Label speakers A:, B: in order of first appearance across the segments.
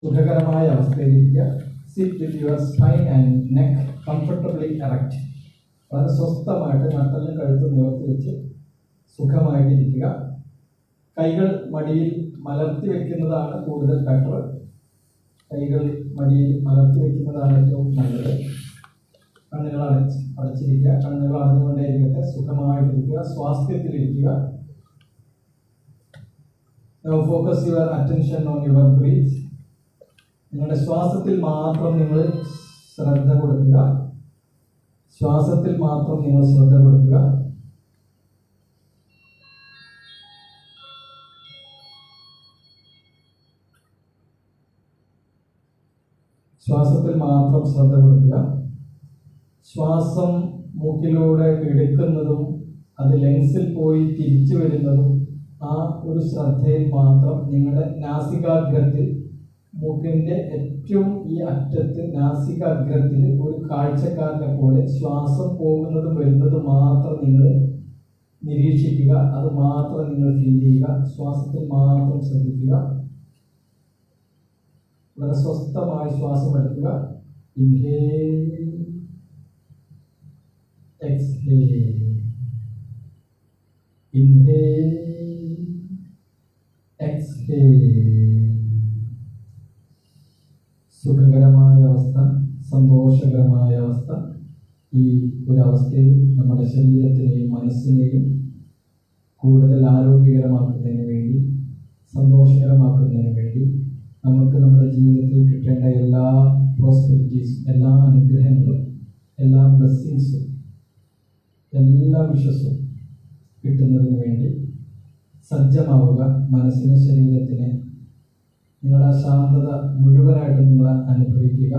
A: സുഖകരമായ അവസ്ഥയിലിരിക്കുക. Sit with your spine and neck comfortably erect. വളരെ സ്വസ്ഥമായിട്ട് നട്ടെല്ലും കഴുത്ത് നിവർത്തി വെച്ച് സുഖമായിട്ടിരിക്കുക. കൈകൾ മടിയിൽ മലർത്തി വയ്ക്കുന്നതാണ് കൂടുതൽ ബെറ്റർ. കൈകൾ മടിയിൽ മലർത്തി വയ്ക്കുന്നതാണ് ഏറ്റവും നല്ലത്. കണ്ണുകൾ അടച്ചിരിക്കുക. കണ്ണുകൾ അടഞ്ഞുകൊണ്ടേയിരിക്കട്ടെ. സുഖമായിട്ടിരിക്കുക, സ്വാസ്ഥ്യത്തിലിരിക്കുക. Now focus your attention on your breath. നിങ്ങളുടെ ശ്വാസത്തിൽ മാത്രം നിങ്ങൾ ശ്രദ്ധ കൊടുക്കുക. ശ്വാസത്തിൽ മാത്രം നിങ്ങൾ ശ്രദ്ധ കൊടുക്കുക. ശ്വാസത്തിൽ മാത്രം ശ്രദ്ധ കൊടുക്കുക. ശ്വാസം മൂക്കിലൂടെ എടുക്കുന്നതും അത് ലങ്സിൽ പോയി തിരിച്ചു വരുന്നതും ആ ഒരു ശ്രദ്ധയിൽ മാത്രം നിങ്ങളുടെ നാസികാഗ്രത്തിൽ, മൂക്കിൻ്റെ ഏറ്റവും ഈ അറ്റത്ത് നാസികാഗ്രത്തിൽ ഒരു കാഴ്ചക്കാരനെ പോലെ ശ്വാസം പോകുന്നതും വരുന്നതും മാത്രം നിങ്ങൾ നിരീക്ഷിക്കുക. അത് മാത്രം നിങ്ങൾ ഫീൽ ചെയ്യുക. ശ്വാസത്തിൽ മാത്രം ശ്രദ്ധിക്കുക. വളരെ സ്വസ്ഥമായി ശ്വാസം എടുക്കുക. Inhale, exhale, inhale, exhale. സുഖകരമായ അവസ്ഥ, സന്തോഷകരമായ അവസ്ഥ. ഈ ഒരു അവസ്ഥയിൽ നമ്മുടെ ശരീരത്തിനെയും മനസ്സിനെയും കൂടുതൽ ആരോഗ്യകരമാക്കുന്നതിന് വേണ്ടി, സന്തോഷകരമാക്കുന്നതിന് വേണ്ടി നമുക്ക് നമ്മുടെ ജീവിതത്തിൽ കിട്ടേണ്ട എല്ലാ പ്രോസ്പെരിറ്റീസും, എല്ലാ അനുഗ്രഹങ്ങളും, എല്ലാ ബ്ലെസ്സിങ്സും, എല്ലാ വിശ്വസും കിട്ടുന്നതിന് വേണ്ടി സജ്ജമാവുക. മനസ്സിന്, ശരീരത്തിന് നിങ്ങളുടെ ശാന്തത മുഴുവനായിട്ട് നിങ്ങൾ അനുഭവിക്കുക.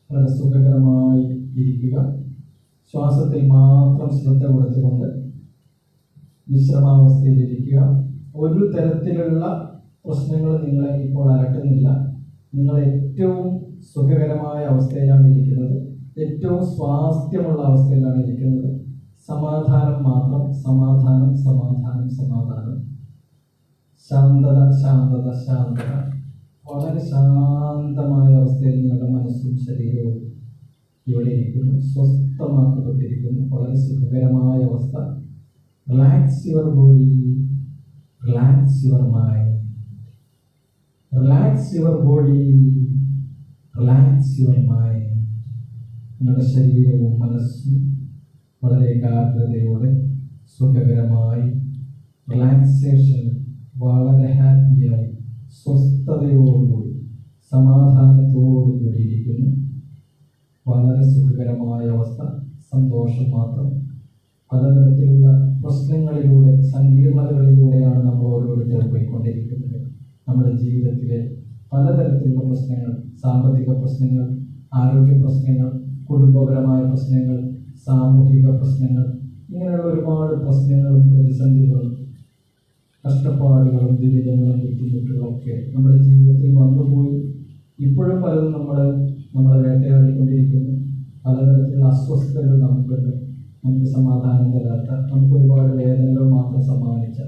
A: വളരെ സുഖകരമായി ഇരിക്കുക. ശ്വാസത്തിൽ മാത്രം ശ്രദ്ധ കൊടുത്തുകൊണ്ട് വിശ്രമാവസ്ഥയിലിരിക്കുക. ഒരു തരത്തിലുള്ള പ്രശ്നങ്ങൾ നിങ്ങളെ ഇപ്പോൾ അലട്ടുന്നില്ല. നിങ്ങൾ ഏറ്റവും സുഖകരമായ അവസ്ഥയിലാണ് ഇരിക്കുന്നത്. ഏറ്റവും സ്വാസ്ഥ്യമുള്ള അവസ്ഥയിലാണ് ഇരിക്കുന്നത്. സമാധാനം മാത്രം, സമാധാനം, സമാധാനം, സമാധാനം. ശാന്തത, ശാന്തത, ശാന്തത. വളരെ ശാന്തമായ അവസ്ഥയിൽ നിങ്ങളുടെ മനസ്സും ശരീരവും ഇവിടെ ഇരിക്കുന്നു, സ്വസ്ഥമാക്കപ്പെട്ടിരിക്കുന്നു. വളരെ സുഖകരമായ അവസ്ഥ. Relax your body, relax your mind, relax your body, relax your mind. നിങ്ങളുടെ ശരീരവും മനസ്സും വളരെ ഏകാഗ്രതയോടെ സുഖകരമായി, റിലാക്സേഷൻ, വളരെ ഹാപ്പിയായി, സ്വസ്ഥതയോടുകൂടി, സമാധാനത്തോടുകൂടി ഇരിക്കുന്നു. വളരെ സുഖകരമായ അവസ്ഥ, സന്തോഷം മാത്രം. പലതരത്തിലുള്ള പ്രശ്നങ്ങളിലൂടെ, സങ്കീർണതകളിലൂടെയാണ് നമ്മൾ ഓരോരുത്തരും പോയിക്കൊണ്ടിരിക്കുന്നത്. നമ്മുടെ ജീവിതത്തിലെ പലതരത്തിലുള്ള പ്രശ്നങ്ങൾ, സാമ്പത്തിക പ്രശ്നങ്ങൾ, ആരോഗ്യ പ്രശ്നങ്ങൾ, കുടുംബപരമായ പ്രശ്നങ്ങൾ, സാമൂഹിക പ്രശ്നങ്ങൾ, ഇങ്ങനെയുള്ള ഒരുപാട് പ്രശ്നങ്ങളും പ്രതിസന്ധികളും കഷ്ടപ്പാടുകളും ദുരിതങ്ങളും ബുദ്ധിമുട്ടുകളും ഒക്കെ നമ്മുടെ ജീവിതത്തിൽ വന്നുപോയി. ഇപ്പോഴും പലതും നമ്മളെ വേട്ടയാടിക്കൊണ്ടിരിക്കുന്നു. പലതരത്തിലുള്ള അസ്വസ്ഥതകൾ നമുക്കുണ്ട്. നമുക്ക് സമാധാനം തരാത്ത, നമുക്ക് ഒരുപാട് വേദനകൾ മാത്രം സമ്മാനിച്ച,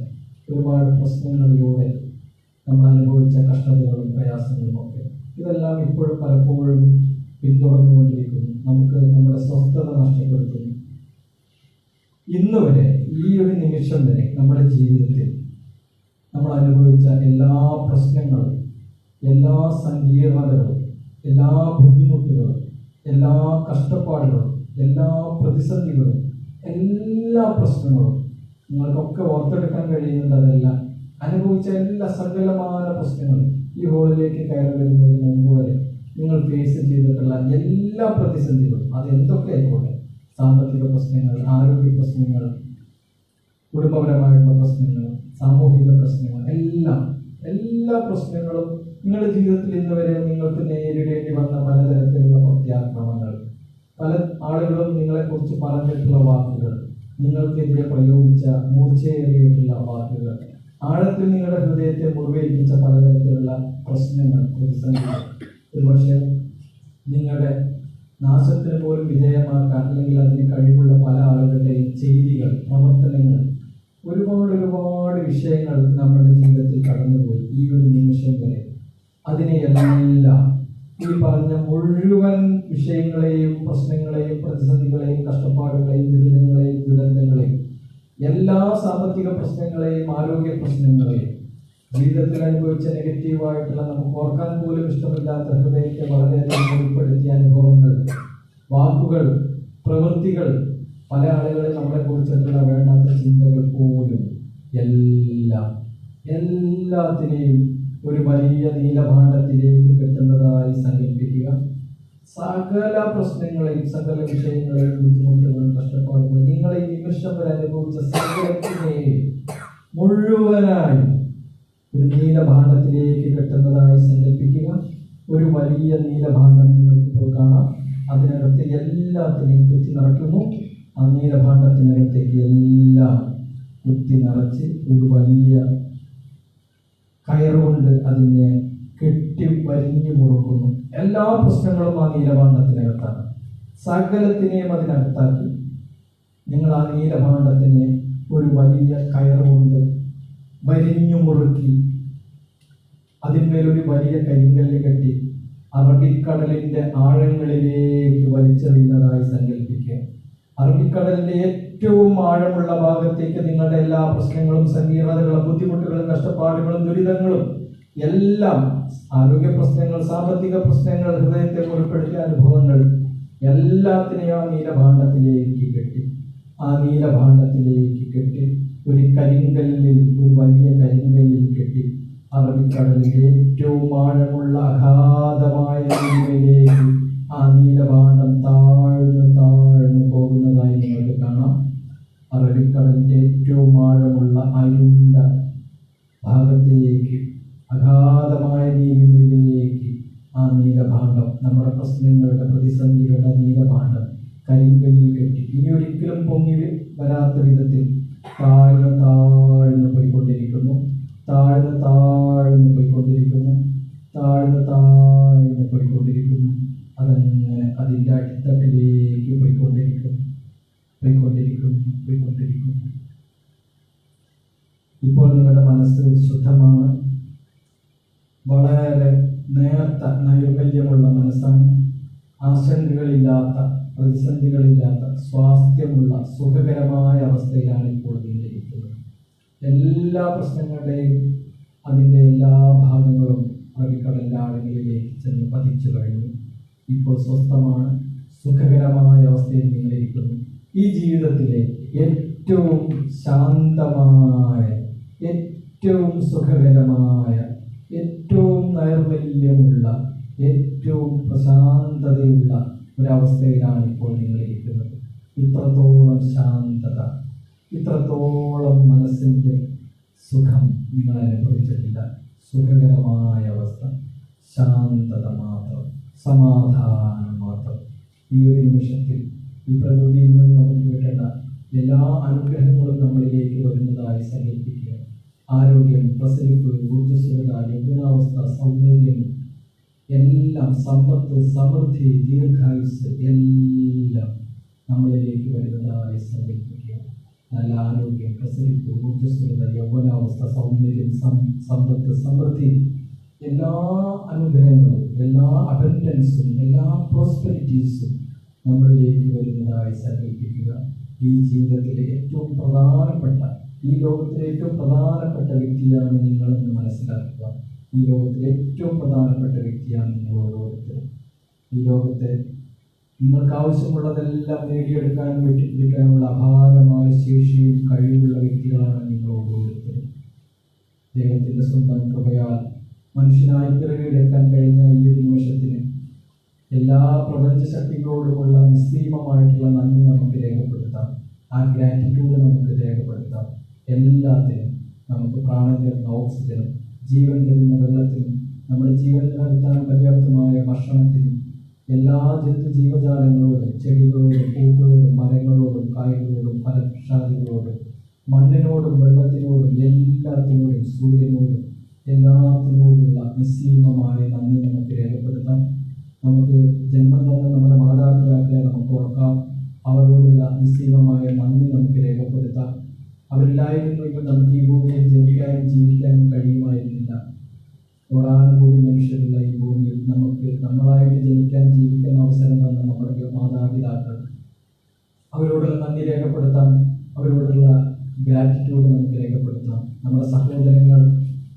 A: ഒരുപാട് പ്രശ്നങ്ങളിലൂടെ നമ്മൾ അനുഭവിച്ച കഷ്ടതകളും പ്രയാസങ്ങളും ഒക്കെ, ഇതെല്ലാം ഇപ്പോഴും പലപ്പോഴും പിന്തുടർന്നുകൊണ്ടിരിക്കുന്നു. നമുക്ക് നമ്മുടെ സ്വസ്ഥത നഷ്ടപ്പെടുത്തുന്നു. ഇന്ന് വരെ, ഈ ഒരു നിമിഷം വരെ നമ്മുടെ ജീവിതത്തിൽ നമ്മൾ അനുഭവിച്ച എല്ലാ പ്രശ്നങ്ങളും, എല്ലാ സങ്കീർണതകളും, എല്ലാ ബുദ്ധിമുട്ടുകളും, എല്ലാ കഷ്ടപ്പാടുകളും, എല്ലാ പ്രതിസന്ധികളും, എല്ലാ പ്രശ്നങ്ങളും നിങ്ങൾക്കൊക്കെ ഓർത്തെടുക്കാൻ കഴിയുന്നുണ്ട്. അതെല്ലാം അനുഭവിച്ച എല്ലാ സകലമായ പ്രശ്നങ്ങളും ഈ ഹോളിലേക്ക് കയറി വരുന്നതിന് മുമ്പ് വരെ നിങ്ങൾ ഫേസ് ചെയ്തിട്ടുള്ള എല്ലാ പ്രതിസന്ധികളും, അതെന്തൊക്കെ ആയിക്കോട്ടെ, സാമ്പത്തിക പ്രശ്നങ്ങൾ, ആരോഗ്യ പ്രശ്നങ്ങൾ, കുടുംബപരമായിട്ടുള്ള പ്രശ്നങ്ങൾ, സാമൂഹിക പ്രശ്നങ്ങൾ, എല്ലാ പ്രശ്നങ്ങളും നിങ്ങളുടെ ജീവിതത്തിൽ ഇന്ന് വരെ നിങ്ങൾക്ക് നേരിടേണ്ടി വന്ന പലതരത്തിലുള്ള പ്രത്യാക്രമണങ്ങൾ, പല ആളുകളും നിങ്ങളെക്കുറിച്ച് പറഞ്ഞിട്ടുള്ള വാക്കുകൾ, നിങ്ങൾക്കെതിരെ പ്രയോഗിച്ച മൂർച്ചയേറിയിട്ടുള്ള വാക്കുകൾ, ആഴത്തിൽ നിങ്ങളുടെ ഹൃദയത്തെ മുറിവേൽപ്പിച്ച പലതരത്തിലുള്ള പ്രശ്നങ്ങൾ, പ്രതിസന്ധികൾ, ഒരുപക്ഷെ നിങ്ങളുടെ നാശത്തിന് പോലും വിധേയമാക്കാൻ അല്ലെങ്കിൽ അതിന് കഴിവുള്ള പല ആളുകളുടെയും ചെയ്തികൾ, പ്രവർത്തനങ്ങൾ, ഒരുപാട് വിഷയങ്ങൾ നമ്മുടെ ജീവിതത്തിൽ കടന്നുപോയി ഈ ഒരു നിമിഷം വരെ. അതിനെയെല്ലാം ഈ പറഞ്ഞ മുഴുവൻ വിഷയങ്ങളെയും പ്രശ്നങ്ങളെയും പ്രതിസന്ധികളെയും കഷ്ടപ്പാടുകളെയും ദുരിതങ്ങളെയും ദുരന്തങ്ങളെയും എല്ലാ സാമ്പത്തിക പ്രശ്നങ്ങളെയും ആരോഗ്യ പ്രശ്നങ്ങളെയും ജീവിതത്തിൽ അനുഭവിച്ച നെഗറ്റീവായിട്ടുള്ള നമുക്ക് ഓർക്കാൻ പോലും ഇഷ്ടമില്ലാത്ത ഹൃദയത്തെ വളരെയധികം ഉൾപ്പെടുത്തിയ അനുഭവങ്ങൾ, വാക്കുകൾ, പ്രവൃത്തികൾ, പല ആളുകളെ നമ്മളെ കുറിച്ചിട്ടുള്ള വേണ്ടാത്ത ചിന്തകൾ പോലും എല്ലാത്തിനെയും ഒരു വലിയ നീലഭാണ്ഡത്തിലേക്ക് കെട്ടുന്നതായി സങ്കല്പിക്കുക. സകല പ്രശ്നങ്ങളെയും സകല വിഷയങ്ങളെയും ബുദ്ധിമുട്ടുകളും കഷ്ടപ്പാടുകളും നിങ്ങളെ ഈ നിമിഷം വരെ അനുഭവിച്ച സകലത്തിനെയും മുഴുവനായി ഒരു നീലഭാണ്ഡത്തിലേക്ക് കെട്ടുന്നതായി സങ്കല്പിക്കുക. ഒരു വലിയ നീലഭാണ്ഡം നിങ്ങൾക്ക് ഇപ്പോൾ കാണാം. അതിനകത്ത് എല്ലാത്തിനെയും കുത്തി നിറയ്ക്കുന്നു. ആ നീലഭാണ്ഡത്തിനകത്തേക്ക് എല്ലാം കുത്തി നിറച്ച് ഒരു വലിയ കയറുകൊണ്ട് അതിനെ കെട്ടി വരിഞ്ഞു മുറുക്കുന്നു. എല്ലാ പ്രശ്നങ്ങളും ആ നീലഭാണ്ഡത്തിനകത്താണ്. സകലത്തിനെയും അതിനകത്താക്കി നിങ്ങൾ ആ നീലഭാണ്ഡത്തിനെ ഒരു വലിയ കയറുകൊണ്ട് വരിഞ്ഞു മുറുക്കി അതിന്മേലൊരു വലിയ കരിങ്കല്ല് കെട്ടി അറബിക്കടലിന്റെ ആഴങ്ങളിലേക്ക് വലിച്ചെറിയുന്നതായി സങ്കല്പിക്കുക. അറബിക്കടലിന്റെ ഏറ്റവും ആഴമുള്ള ഭാഗത്തേക്ക് നിങ്ങളുടെ എല്ലാ പ്രശ്നങ്ങളും സങ്കീർണതകളും ബുദ്ധിമുട്ടുകളും കഷ്ടപ്പാടുകളും ദുരിതങ്ങളും എല്ലാം, ആരോഗ്യ പ്രശ്നങ്ങൾ, സാമ്പത്തിക പ്രശ്നങ്ങൾ, ഹൃദയത്തെ ഉൾപ്പെടുത്തിയ അനുഭവങ്ങൾ എല്ലാത്തിനെയും ആ നീലഭാണ്ഡത്തിലേക്ക് കെട്ടി ഒരു കരിങ്കല്ലിൽ, ഒരു വലിയ കരിങ്കല്ലിൽ കെട്ടി അറബിക്കടലിന്റെ ഏറ്റവും ആഴമുള്ള അഗാധമായ നീലയിലേക്ക് ആ നീലഭാണ്ഡം താഴ്ന്നു പോകുന്നതായി നിങ്ങൾക്ക് കാണാം. അറബിക്കടലിന്റെ ഏറ്റവും ആഴമുള്ള അരുണ്ട ഭാഗത്തേക്ക്, അഗാധമായ നീലയിലേക്ക് ആ നീലഭാണ്ഡം, നമ്മുടെ പ്രശ്നങ്ങളുടെ പ്രതിസന്ധികളുടെ നീലഭാണ്ഡം കരിങ്കല്ലിൽ കെട്ടി ഇനി ഒരിക്കലും പൊങ്ങി വരാത്ത വിധത്തിൽ താഴ്ന്നു പോയിക്കൊണ്ടിരിക്കുന്നു. അതങ്ങനെ അതിൻ്റെ അടിത്തട്ടിലേക്ക് പോയിക്കൊണ്ടിരിക്കുന്നു. ഇപ്പോൾ നിങ്ങളുടെ മനസ്സ് ശുദ്ധമാണ്. വളരെ നേർത്ത നൈർമല്യമുള്ള മനസ്സാണ്. ആശങ്കകളില്ലാത്ത, പ്രതിസന്ധികളില്ലാത്ത, സ്വാസ്ഥ്യമുള്ള സുഖകരമായ അവസ്ഥയിലാണ് ഇപ്പോൾ നിന്നിരിക്കുന്നത്. എല്ലാ പ്രശ്നങ്ങളുടെയും അതിൻ്റെ എല്ലാ ഭാഗങ്ങളും അറബിക്കടലിൻ്റെ ആഴങ്ങളിലേക്ക് ചെന്ന് പതിച്ചു കഴിഞ്ഞു. ഇപ്പോൾ സ്വസ്ഥമാണ്, സുഖകരമായ അവസ്ഥയിൽ നിങ്ങളിരിക്കുന്നു. ഈ ജീവിതത്തിലെ ഏറ്റവും ശാന്തമായ, ഏറ്റവും സുഖകരമായ, ഏറ്റവും നൈർമല്യമുള്ള, ഏറ്റവും പ്രശാന്തതയുള്ള ഒരവസ്ഥയിലാണ് ഇപ്പോൾ നിങ്ങളിരിക്കുന്നത്. ഇത്രത്തോളം ശാന്തത, ഇത്രത്തോളം മനസ്സിൻ്റെ സുഖം നിങ്ങൾ അനുഭവിച്ചിട്ടില്ല. സുഖകരമായ അവസ്ഥ, ശാന്തത മാത്രം, സമാധാനം മാത്രം. ഈ ഒരു നിമിഷത്തിൽ ഈ പ്രകൃതിയിൽ നിന്ന് നമുക്ക് കിട്ടേണ്ട എല്ലാ അനുഗ്രഹങ്ങളും നമ്മളിലേക്ക് വരുന്നതായി സങ്കല്പിക്കുക. ആരോഗ്യം, പ്രസരിപ്പ്, ഊർജ്ജസ്വലത, യൗവനാവസ്ഥ, സൗന്ദര്യം, എല്ലാം, സമ്പത്ത്, സമൃദ്ധി, ദീർഘായുസ് എല്ലാം നമ്മളിലേക്ക് വരുന്നതായി സങ്കല്പിക്കുക. നല്ല ആരോഗ്യം, പ്രസരിപ്പ്, ഊർജ്ജസ്വലത, യൗവനാവസ്ഥ, സൗന്ദര്യം, സമ്പത്ത്, സമൃദ്ധി, എല്ലാ അനുഗ്രഹങ്ങളും, എല്ലാ അബൻഡൻസും, എല്ലാ പ്രോസ്പെരിറ്റീസും നമ്മളിലേക്ക് വരുന്നതായി സങ്കല്പിക്കുക. ഈ ജീവിതത്തിലെ ഏറ്റവും പ്രധാനപ്പെട്ട, ഈ ലോകത്തിലെ ഏറ്റവും പ്രധാനപ്പെട്ട വ്യക്തിയാണ് നിങ്ങളെന്ന് മനസ്സിലാക്കുക. ഈ ലോകത്തിലെ ഏറ്റവും പ്രധാനപ്പെട്ട വ്യക്തിയാണ് നിങ്ങൾ ഓരോരുത്തരും. ഈ ലോകത്തെ നിങ്ങൾക്ക് ആവശ്യമുള്ളതെല്ലാം നേടിയെടുക്കാൻ വെട്ടിപ്പിടിക്കാനുള്ള അപാരമായ ശേഷിയും കഴിവുള്ള വ്യക്തികളാണ് നിങ്ങൾ ഓരോരുത്തരും. ദൈവത്തിൻ്റെ സ്വന്തം കൃപയാൽ മനുഷ്യനായി പിറവിയെടുക്കാൻ കഴിഞ്ഞ ഈ ഒരു നിമിഷത്തിന് എല്ലാ പ്രപഞ്ച ശക്തികളോടുമുള്ള നിസ്സീമമായിട്ടുള്ള നന്ദി നമുക്ക് രേഖപ്പെടുത്താം. ആ ഗ്രാറ്റിറ്റ്യൂഡ് നമുക്ക് രേഖപ്പെടുത്താം. എല്ലാത്തിനും, നമുക്ക് പ്രാണൻ തരുന്ന ഓക്സിജനും, ജീവൻ തരുന്ന വെള്ളത്തിനും, നമ്മുടെ ജീവൻ നിലനിർത്താൻ പര്യാപ്തമായ ഭക്ഷണത്തിനും, എല്ലാ ജീവജാലങ്ങളോടും, ചെടികളോടും, പൂക്കളോടും, മരങ്ങളോടും, കായകളോടും, ഫലവൃക്ഷാദികളോടും, മണ്ണിനോടും, വെള്ളത്തിനോടും, എല്ലാത്തിനോടും, സൂര്യനോടും, എല്ലാത്തിനോടുള്ള നിസ്സീമമായ നന്ദി നമുക്ക് രേഖപ്പെടുത്താം. നമുക്ക് ജന്മം തന്ന നമ്മുടെ മാതാപിതാക്കളെ നമുക്ക് ഓർക്കാം. അവരോടുള്ള നിസ്സീമമായ നന്ദി നമുക്ക് രേഖപ്പെടുത്താം. അവരില്ലായിരുന്നെങ്കിൽ നമുക്ക് ഈ ഭൂമിയിൽ ജനിക്കാനും ജീവിക്കാനും കഴിയുമായിരുന്നില്ല. കോടാനുകൂടി മനുഷ്യരുള്ള ഈ ഭൂമിയിൽ നമുക്ക് നമ്മളായിട്ട് ജീവിക്കാൻ അവസരം തന്ന നമ്മുടെ മാതാപിതാക്കൾ, അവരോടുള്ള നന്ദി രേഖപ്പെടുത്താം, അവരോടുള്ള ഗ്രാറ്റിറ്റ്യൂഡ് നമുക്ക് രേഖപ്പെടുത്താം. നമ്മുടെ സഹോദരങ്ങൾ,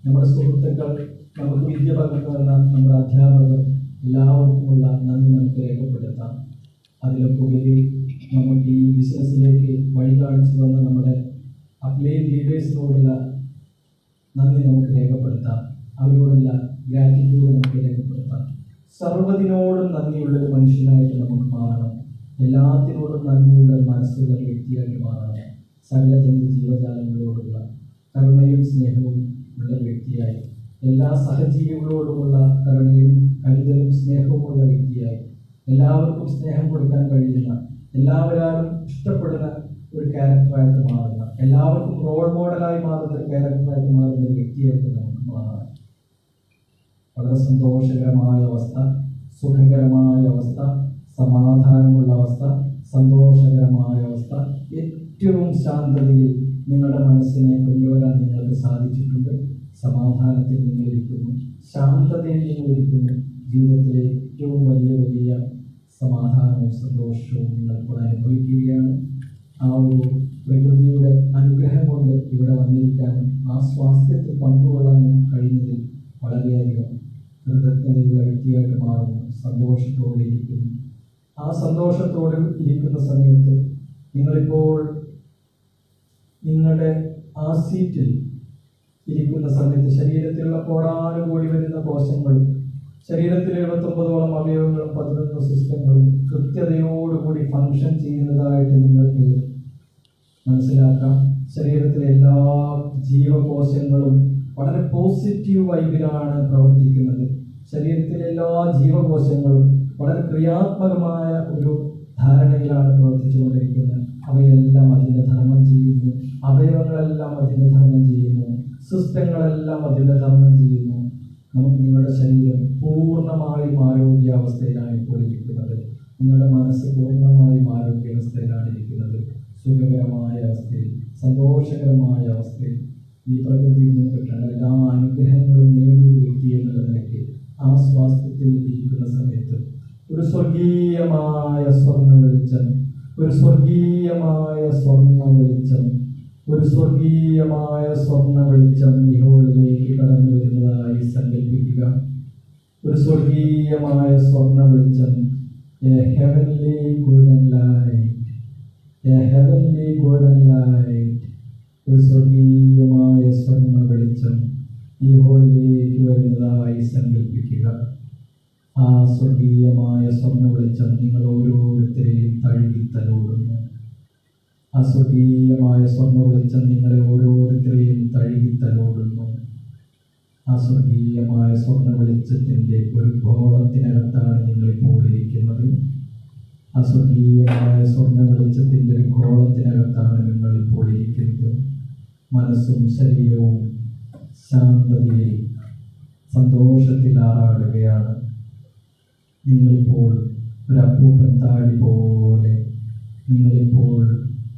A: നമ്മുടെ സുഹൃത്തുക്കൾ, നമുക്ക് വിദ്യ പകർന്നു തന്ന നമ്മുടെ അധ്യാപകർ, എല്ലാവർക്കുമുള്ള നന്ദി നമുക്ക് രേഖപ്പെടുത്താം. അതിലൊക്കെ ഉപരി നമുക്ക് ഈ ബിസിനസ്സിലേക്ക് വഴി കാണിച്ചു തന്ന നമ്മുടെ അപ്ലൈഡ് ലീഡേഴ്സിനോടുള്ള നന്ദി നമുക്ക് രേഖപ്പെടുത്താം. അവരോടുള്ള ഗ്രാറ്റിറ്റ്യൂഡ് നമുക്ക് രേഖപ്പെടുത്താം. സർവ്വതിനോടും നന്ദിയുള്ളൊരു മനുഷ്യനായിട്ട് നമുക്ക് മാറണം. എല്ലാത്തിനോടും നന്ദിയുള്ള മനസ്സുള്ള വ്യക്തിയായിട്ട് മാറണം. സകല ജീവജാലങ്ങളോടുള്ള കരുണയും സ്നേഹവും ഉള്ള വ്യക്തിയായി, എല്ലാ സഹജീവികളോടുമുള്ള കരുണയും കരുതലും സ്നേഹവുമുള്ള വ്യക്തിയായി, എല്ലാവർക്കും സ്നേഹം കൊടുക്കാൻ കഴിയുന്ന, എല്ലാവരും ഇഷ്ടപ്പെടുന്ന ഒരു ക്യാരക്ടറായിട്ട് മാറുന്ന, എല്ലാവർക്കും റോൾ മോഡലായി മാറുന്ന ഒരു ക്യാരക്ടറായിട്ട് മാറുന്ന ഒരു വ്യക്തിയായിട്ട് നമുക്ക് മാറാം. വളരെ സന്തോഷകരമായ അവസ്ഥ, സുഖകരമായ അവസ്ഥ, സമാധാനമുള്ള അവസ്ഥ, സന്തോഷകരമായ അവസ്ഥ, ഏറ്റവും ശാന്തതയിൽ നിങ്ങളുടെ മനസ്സിനെ കൊണ്ടുവരാൻ നിങ്ങൾക്ക് സാധിച്ചിട്ടുണ്ട്. സമാധാനത്തിൽ നിങ്ങളിരിക്കുന്നു, ശാന്തതയിൽ നിങ്ങളിരിക്കുന്നു. ജീവിതത്തിലെ ഏറ്റവും വലിയ സമാധാനവും സന്തോഷവും നിങ്ങളിപ്പോൾ അനുഭവിക്കുകയാണ്. ആ ഒരു പ്രകൃതിയുടെ അനുഗ്രഹം കൊണ്ട് ഇവിടെ വന്നിരിക്കാനും ആ സ്വാസ്ഥ്യത്തിൽ പങ്കുകൊള്ളാനും കഴിഞ്ഞതിൽ വളരെയധികം കൃതജ്ഞതയുള്ള വ്യക്തിയായിട്ട് മാറുന്നു. സന്തോഷത്തോടെ ഇരിക്കുന്നു. ആ സന്തോഷത്തോടെ ഇരിക്കുന്ന സമയത്ത് നിങ്ങളിപ്പോൾ നിങ്ങളുടെ ആ സീറ്റിൽ ഇരിക്കുന്ന സമയത്ത് ശരീരത്തിലുള്ള കോടാനുകൂടി വരുന്ന കോശങ്ങളും ശരീരത്തിൽ 79ഓളം അവയവങ്ങളും 11 സിസ്റ്റങ്ങളും കൃത്യതയോടുകൂടി ഫങ്ഷൻ ചെയ്യുന്നതായിട്ട് നിങ്ങൾക്ക് മനസ്സിലാക്കാം. ശരീരത്തിലെ എല്ലാ ജീവകോശങ്ങളും വളരെ പോസിറ്റീവ് വൈബിലാണ് പ്രവർത്തിക്കുന്നത്. ശരീരത്തിലെ എല്ലാ ജീവകോശങ്ങളും വളരെ ക്രിയാത്മകമായ ഒരു ധാരണയിലാണ് പ്രവർത്തിച്ചുകൊണ്ടിരിക്കുന്നത്. അവയെല്ലാം അതിൻ്റെ ധർമ്മം ചെയ്യുന്നു. അവയവങ്ങളെല്ലാം അതിൻ്റെ ധർമ്മം ചെയ്യുന്നു. സിസ്റ്റങ്ങളെല്ലാം അതിൻ്റെ ധർമ്മം ചെയ്യുന്നു. നമുക്ക് നിങ്ങളുടെ ശരീരം പൂർണ്ണമായും ആരോഗ്യാവസ്ഥയിലാണ് ഇപ്പോൾ ഇരിക്കുന്നത്. നിങ്ങളുടെ മനസ്സ് പൂർണ്ണമായും ആരോഗ്യാവസ്ഥയിലാണ് ഇരിക്കുന്നത്. സുഖകരമായ അവസ്ഥയിൽ, സന്തോഷകരമായ അവസ്ഥയിൽ ഈ പ്രകൃതിയിൽ നിന്ന് കിട്ടുന്ന എല്ലാ അനുഗ്രഹങ്ങളും നേടിയ വ്യക്തി എന്നുള്ള നിലയ്ക്ക് ആ സ്വാസ്ഥ്യത്തിൽ ഇരിക്കുന്ന സമയത്ത് ഒരു സ്വർഗീയമായ സ്വർണ്ണ വെളിച്ചം, ഒരു സ്വർഗീയമായ സ്വർണ്ണ വെളിച്ചം, ഒരു സ്വർഗീയമായ സ്വർണ്ണ വെളിച്ചം ഈ ഹോളിലേക്ക് കടന്നു വരുന്നതായി സങ്കല്പിക്കുക. ഒരു സ്വർഗീയമായ സ്വർണ്ണ വെളിച്ചം, a heavenly golden light, a heavenly golden light. ഒരു സ്വർഗീയമായ സ്വർണ്ണ വെളിച്ചം ഈ ഹോളിലേക്ക് വരുന്നതായി സങ്കല്പിക്കുക. ആ സ്വർഗീയമായ സ്വർണ്ണ വെളിച്ചം നിങ്ങൾ ഓരോരുത്തരെയും തഴുകിത്തലോടുന്നു. ആ സ്വർഗീയമായ സ്വർണ്ണ വെളിച്ചം നിങ്ങളെ ഓരോരുത്തരെയും തഴുകിത്തലോടുന്നു. ആ സ്വർഗീയമായ സ്വർണ്ണ വെളിച്ചത്തിൻ്റെ ഒരു ഗോളത്തിനകത്താണ് നിങ്ങളിപ്പോൾ ഇരിക്കുന്നത്. ആ സ്വർഗീയമായ സ്വർണ്ണ വെളിച്ചത്തിൻ്റെ ഒരു ഗോളത്തിനകത്താണ് നിങ്ങളിപ്പോൾ ഇരിക്കുന്നത്. മനസ്സും ശരീരവും ശാന്തതയിൽ സന്തോഷത്തിൽ ആറാടുകയാണ്. നിങ്ങളിപ്പോൾ ഒരു അപ്പൂപ്പൻ താഴി പോലെ, നിങ്ങളിപ്പോൾ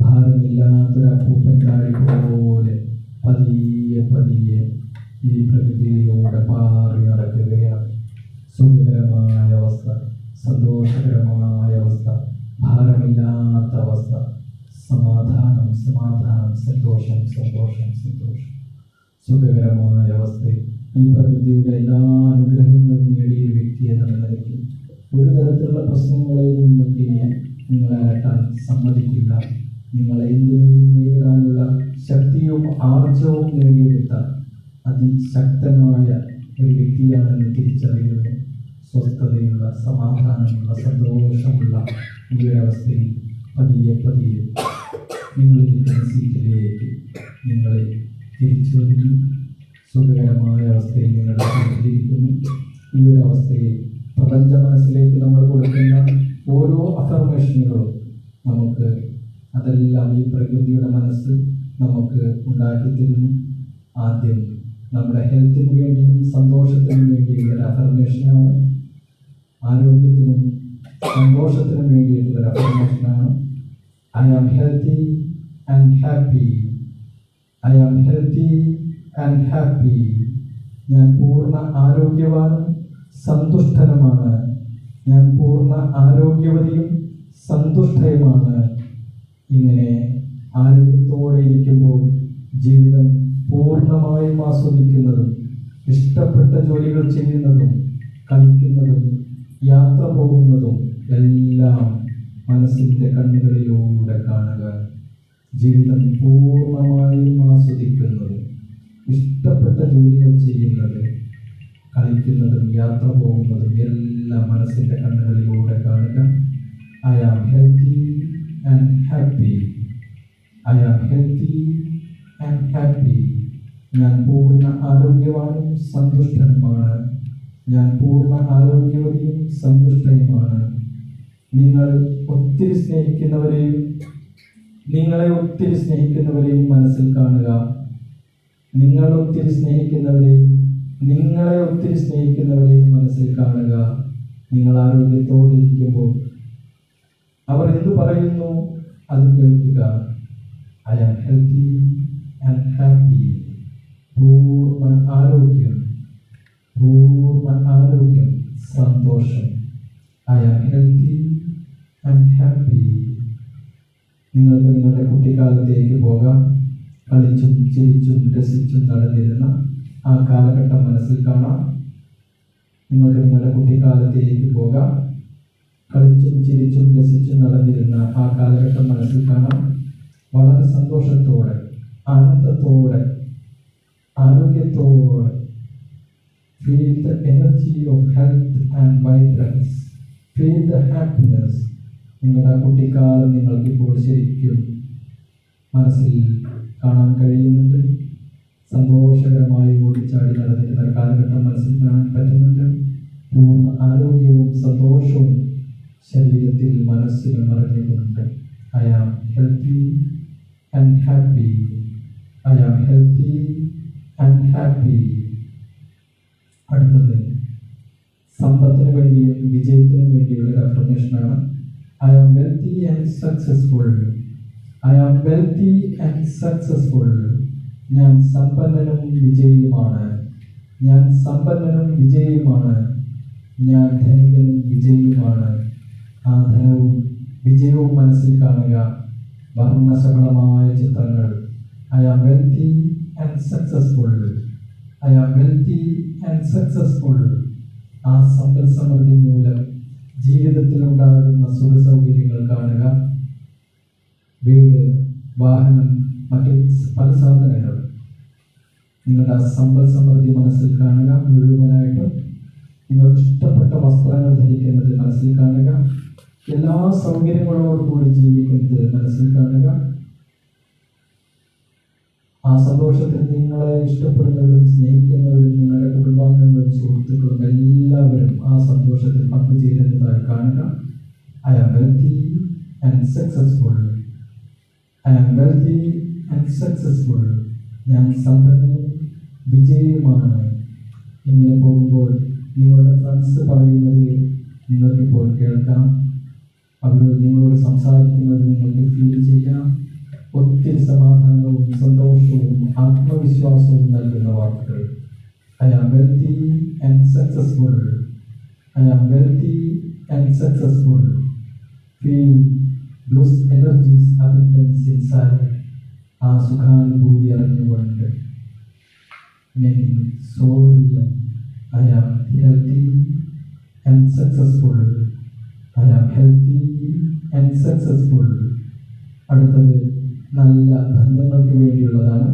A: ഭാരമില്ലാത്തൊരു അപ്പൂപ്പൻ താഴി പോലെ പതിയെ പതിയെ ഈ പ്രകൃതിയിലൂടെ പാറി നടക്കുകയാണ്. സുഖകരമായ അവസ്ഥ, സന്തോഷകരമായ അവസ്ഥ, ഭാരമില്ലാത്ത അവസ്ഥ, സമാധാനം സമാധാനം, സന്തോഷം സന്തോഷം സന്തോഷം, സുഖകരമായ അവസ്ഥയിൽ ഈ പ്രകൃതിയുടെ എല്ലാ അനുഗ്രഹങ്ങളും നേടിയ വ്യക്തി എന്ന നിലയ്ക്ക് ഒരു തരത്തിലുള്ള പ്രശ്നങ്ങളെയും നിങ്ങൾക്ക് നിങ്ങളെ അലട്ടാൻ സമ്മതിക്കില്ല. നിങ്ങളെ എന്തിനേയും നേരിടാനുള്ള ശക്തിയും ആർജവും നേടിയെടുത്ത അതിശക്തമായ ഒരു വ്യക്തിയാണെന്ന് തിരിച്ചറിയുന്നു. സ്വസ്ഥതയുള്ള, സമാധാനമുള്ള, സന്തോഷമുള്ള ഈ ഒരവസ്ഥയിൽ പതിയെ പതിയെ നിങ്ങളിരിക്കുന്ന സീറ്റിലേക്ക് നിങ്ങളെ തിരിച്ചു വരുന്നു. സുഖകരമായ അവസ്ഥയിൽ നിങ്ങളുടെ സീറ്റിലിരിക്കുന്നു. ഈ ഒരു അവസ്ഥയിൽ പ്രപഞ്ച മനസ്സിലേക്ക് നമ്മൾ കൊടുക്കുന്ന ഓരോ അഫർമേഷനുകളും നമുക്ക് അതെല്ലാം ഈ പ്രകൃതിയുടെ മനസ്സ് നമുക്ക് ഉണ്ടാക്കി തരുന്നു. ആദ്യം നമ്മുടെ ഹെൽത്തിന് വേണ്ടിയും സന്തോഷത്തിനും വേണ്ടിയുള്ള ഒരു അഫർമേഷനാണ്. ആരോഗ്യത്തിനും സന്തോഷത്തിനും വേണ്ടിയിട്ടുള്ളൊരു അഫർമേഷനാണ്. I am healthy and happy. I am healthy and happy. ഞാൻ പൂർണ്ണ ആരോഗ്യവാനും സന്തുഷ്ടനുമാണ്. ഞാൻ പൂർണ്ണ ആരോഗ്യവതിയും സന്തുഷ്ടയുമാണ്. ഇങ്ങനെ ആരോഗ്യത്തോടെ ഇരിക്കുമ്പോൾ ജീവിതം പൂർണ്ണമായും ആസ്വദിക്കുന്നതും ഇഷ്ടപ്പെട്ട ജോലികൾ ചെയ്യുന്നതും കളിക്കുന്നതും യാത്ര പോകുന്നതും എല്ലാം മനസ്സിൻ്റെ കണ്ണുകളിലൂടെ കാണുക. ജീവിതം പൂർണ്ണമായും ആസ്വദിക്കുന്നത്, ഇഷ്ടപ്പെട്ട ജോലികൾ ചെയ്യുന്നത്, കളിക്കുന്നതും യാത്ര പോകുന്നതും എല്ലാം മനസ്സിൻ്റെ കണ്ണുകളിലൂടെ കാണുക. I am healthy and happy. I am healthy and happy. ഞാൻ പൂർണ്ണ ആരോഗ്യവാനും സന്തുഷ്ടനുമാണ്. ഞാൻ പൂർണ്ണ ആരോഗ്യവതിയും സന്തുഷ്ടയുമാണ്. നിങ്ങൾ ഒത്തിരി സ്നേഹിക്കുന്നവരെയും നിങ്ങളെ ഒത്തിരി സ്നേഹിക്കുന്നവരെയും മനസ്സിൽ കാണുക. നിങ്ങൾ ഒത്തിരി സ്നേഹിക്കുന്നവരെയും നിങ്ങളെ ഒത്തിരി സ്നേഹിക്കുന്നവരെയും മനസ്സിൽ കാണുക. നിങ്ങൾ ആരോഗ്യത്തോടെ ഇരിക്കുമ്പോൾ അവർ എന്തു പറയുന്നു അത് കേൾക്കുക. I am healthy and happy. പൂർണ്ണ ആരോഗ്യം, പൂർണ്ണ ആരോഗ്യം, സന്തോഷം. I am healthy and happy. നിങ്ങൾക്ക് നിങ്ങളുടെ കുട്ടിക്കാലത്തേക്ക് പോകാം. കളിച്ചും ചിരിച്ചും രസിച്ചും നടന്നിരുന്ന ആ കാലഘട്ടം മനസ്സിൽ കാണാം. നിങ്ങൾക്ക് നിങ്ങളുടെ കുട്ടിക്കാലത്തേക്ക് പോകാം. കളിച്ചും ചിരിച്ചും രസിച്ചും നടന്നിരുന്ന ആ കാലഘട്ടം മനസ്സിൽ കാണാം. വളരെ സന്തോഷത്തോടെ, ആനന്ദത്തോടെ, ആരോഗ്യത്തോടെ. Feel the energy of health and vibrance. Feel the happiness. നിങ്ങളുടെ കുട്ടിക്കാലം നിങ്ങൾക്കിപ്പോൾ ശരിക്കും മനസ്സിൽ കാണാൻ കഴിയുന്നുണ്ട്. സന്തോഷകരമായി ഓടിച്ചാടി നടന്നിരുന്ന കാലഘട്ടം മനസ്സിൽ കാണാൻ പറ്റുന്നുണ്ട്. പൂർണ്ണ ആരോഗ്യവും സന്തോഷവും ശരീരത്തിൽ മനസ്സിൽ നിറഞ്ഞുകൊണ്ട് I am healthy and happy. I am healthy and happy. അടുത്തത് സമ്പത്തിന് വേണ്ടിയും വിജയത്തിനും വേണ്ടിയുള്ള ഒരു അഫർമേഷനാണ്. I am wealthy and successful. I am wealthy and successful. ഞാൻ സമ്പന്നനും വിജയിയുമാണ്. ഞാൻ സമ്പന്നനും വിജയിയുമാണ്. ഞാൻ ധനികനും വിജയിയുമാണ്. ആ ധനവും വിജയവും മനസ്സിൽ കാണുക. വർണ്ണശബളമായ ചിത്രങ്ങൾ. I am wealthy and successful. I am wealthy and successful. ആ സമ്പൽ സമൃദ്ധി മൂലം ജീവിതത്തിലുണ്ടാകുന്ന സുഖ സൗകര്യങ്ങൾ കാണുക. വീട്, വാഹനം, മറ്റ് പല സാധനങ്ങൾ. നിങ്ങളുടെ ആ സമ്പൽ സമൃദ്ധി മനസ്സിൽ കാണുക. മുഴുവനായിട്ടും നിങ്ങൾക്ക് ഇഷ്ടപ്പെട്ട വസ്ത്രങ്ങൾ ധരിക്കുന്നത് മനസ്സിൽ കാണുക. എല്ലാ സൗകര്യങ്ങളോടുകൂടി ജീവിക്കുന്നത് മനസ്സിൽ കാണുക. ആ സന്തോഷത്തിൽ നിങ്ങളെ ഇഷ്ടപ്പെടുന്നവരും സ്നേഹിക്കുന്നവരും നിങ്ങളുടെ കുടുംബാംഗങ്ങളും സുഹൃത്തുക്കളും എല്ലാവരും ആ സന്തോഷത്തിൽ പങ്കുചേരുന്നതായി കാണുക. I am wealthy and successful. I am wealthy and successful. ഞാൻ സമ്പന്നനും വിജയിയുമാണ്. ഇങ്ങനെ പോകുമ്പോൾ നിങ്ങളുടെ ഫ്രണ്ട്സ് പറയുന്നത് നിങ്ങൾക്കിപ്പോൾ കേൾക്കാം. അവരോട് നിങ്ങളോട് സംസാരിക്കുന്നത് നിങ്ങൾക്ക് ഫീൽ ചെയ്യാം. ഒത്തിരി സമാധാനവും സന്തോഷവും ആത്മവിശ്വാസവും നൽകുന്ന വാക്കുകൾ. I am wealthy and successful. I am wealthy and successful. Feel those energies abundance inside. ആ സുഖാനുഭൂതി അറിഞ്ഞുകൊണ്ട് so real. I am healthy and successful. I am healthy and successful. അടുത്തത് നല്ല ബന്ധങ്ങൾക്ക് വേണ്ടിയുള്ളതാണ്.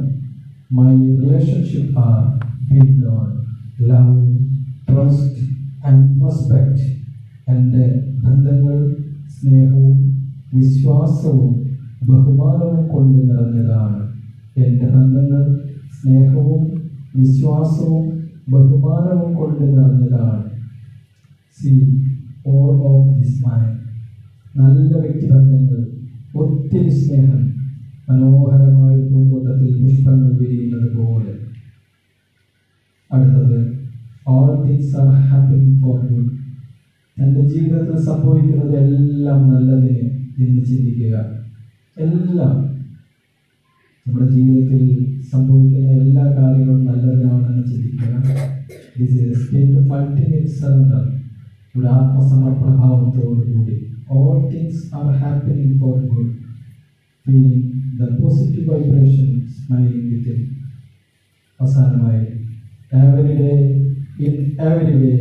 A: My relationship are build on love, trust and respect. എൻ്റെ ബന്ധങ്ങൾ സ്നേഹവും വിശ്വാസവും ബഹുമാനവും കൊണ്ട് നിറഞ്ഞതാണ്. എൻ്റെ ബന്ധങ്ങൾ സ്നേഹവും വിശ്വാസവും ബഹുമാനവും കൊണ്ട് നിറഞ്ഞതാണ്. C all of this mind. നല്ല വ്യക്തിബന്ധങ്ങൾ, ഒത്തിരി സ്നേഹം, മനോഹരമായ പൂന്തോട്ടത്തിൽ പുഷ്പങ്ങൾ വിരിയുന്നത് പോലെ. അടുത്തത് all things are happening for good. തൻ്റെ ജീവിതത്തിൽ സംഭവിക്കുന്നത് എല്ലാം നല്ലതിന് എന്ന് ചിന്തിക്കുക. എല്ലാം നമ്മുടെ ജീവിതത്തിൽ സംഭവിക്കുന്ന എല്ലാ കാര്യങ്ങളും നല്ലതിനാണെന്ന് ചിന്തിക്കുക. This is state of ultimate surrender. ഇവിടെ ആത്മസമർപ്പണഭാവത്തോടുകൂടി all things are happening for good, feeling the positive vibration, smiling within. അവസാനമായി every day, in every way,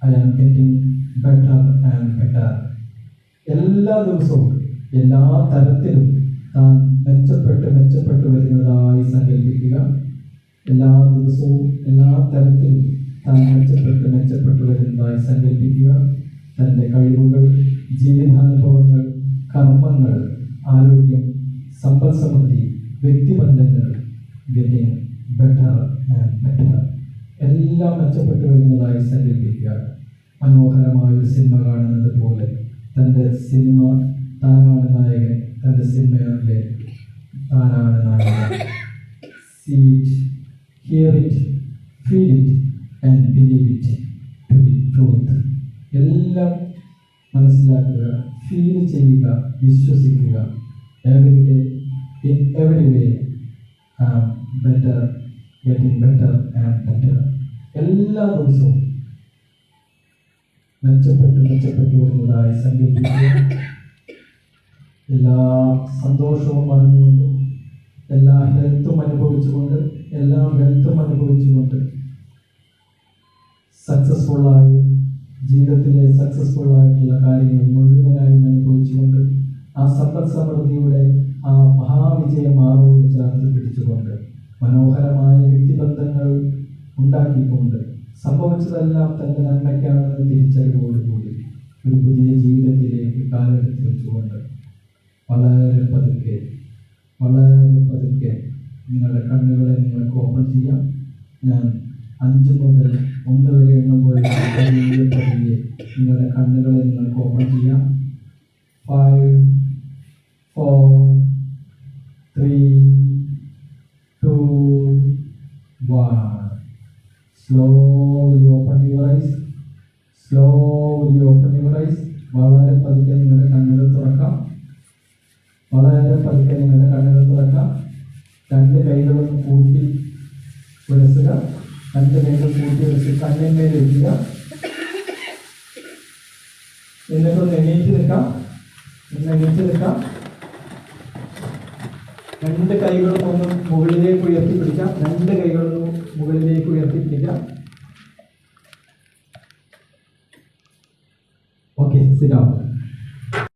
A: I am getting better and better. എല്ലാ ദിവസവും എല്ലാ തരത്തിലും താൻ മെച്ചപ്പെട്ട് വരുന്നതായി സങ്കല്പിക്കുക. എല്ലാ ദിവസവും എല്ലാ തരത്തിലും താൻ മെച്ചപ്പെട്ട് വരുന്നതായി സങ്കല്പിക്കുക. തൻ്റെ കഴിവുകൾ, ജീവിതാനുഭവങ്ങൾ, കർമ്മങ്ങൾ, ആരോഗ്യം, സമ്പൽ സമൃദ്ധി, വ്യക്തിബന്ധങ്ങൾ, ഗെറ്റിംഗ് ബെറ്റർ ആൻഡ് ബെറ്റർ, എല്ലാം മെച്ചപ്പെട്ട് വരുന്നതായി സങ്കല്പിക്കുക. മനോഹരമായൊരു സിനിമ കാണുന്നത് പോലെ തൻ്റെ സിനിമ താനാണ് നായകൻ, തൻ്റെ സിനിമയിലെ താനാണ് നായകൻ. See it, hear it, feel it and believe it to be truth. എല്ലാം മനസ്സിലാക്കുക, ഫീൽ ചെയ്യുക, വിശ്വസിക്കുക. Every day, in every way, better, getting better and better. എല്ലാ ദിവസവും മെച്ചപ്പെട്ട് വരുന്നതായി സങ്കല്പിക്കുക. എല്ലാ സന്തോഷവും അറിഞ്ഞുകൊണ്ട്, എല്ലാ ഹെൽത്തും അനുഭവിച്ചുകൊണ്ട്, എല്ലാ വെൽത്തും അനുഭവിച്ചുകൊണ്ട്, സക്സസ്ഫുള്ളായി ജീവിതത്തിലെ സക്സസ്ഫുള്ളായിട്ടുള്ള കാര്യങ്ങൾ മുഴുവനായും അനുഭവിച്ചുകൊണ്ട്, ആ സമ്പൽ സമൃദ്ധിയുടെ ആ മഹാവിജയം ആരോട് ചേർത്ത് പിടിച്ചുകൊണ്ട്, മനോഹരമായ വ്യക്തിബന്ധങ്ങൾ ഉണ്ടാക്കിക്കൊണ്ട്, സംഭവിച്ചതെല്ലാം തൻ്റെ നന്മയ്ക്കാണെന്ന് തിരിച്ചറിവോടുകൂടി ഒരു പുതിയ ജീവിതത്തിലേക്ക് കാലെടുത്ത് വെച്ചുകൊണ്ട് വളരെ പതുക്കെ നിങ്ങളുടെ കണ്ണുകളെ നിങ്ങൾക്ക് ഓപ്പൺ ചെയ്യാം. ഞാൻ 5 മുതൽ 1 വരെ എണ്ണുമ്പോൾ പതിയെ നിങ്ങളുടെ കണ്ണുകളെ നിങ്ങൾക്ക് ഓപ്പൺ ചെയ്യാം. 5, 4, 3, 2, 1. Slowly open your eyes. വളരെ പതുക്കെ നിങ്ങളുടെ കണ്ണുകൾ തുറക്കാം. 2 കൈകളും കൂട്ടി വിളസുക. 2 കൈകൾ കൂട്ടി വിളിച്ച് കണ്ണിന്മേൽ വയ്ക്കുക. എന്നിട്ടൊന്ന് എണീറ്റ് നിൽക്കാം. 2 കൈകളും ഒന്ന് മുകളിലേക്ക് ഉയർത്തി പിടിക്കാം. 2 കൈകളും മുകളിലേക്ക് ഉയർത്തി പിടിക്കാം.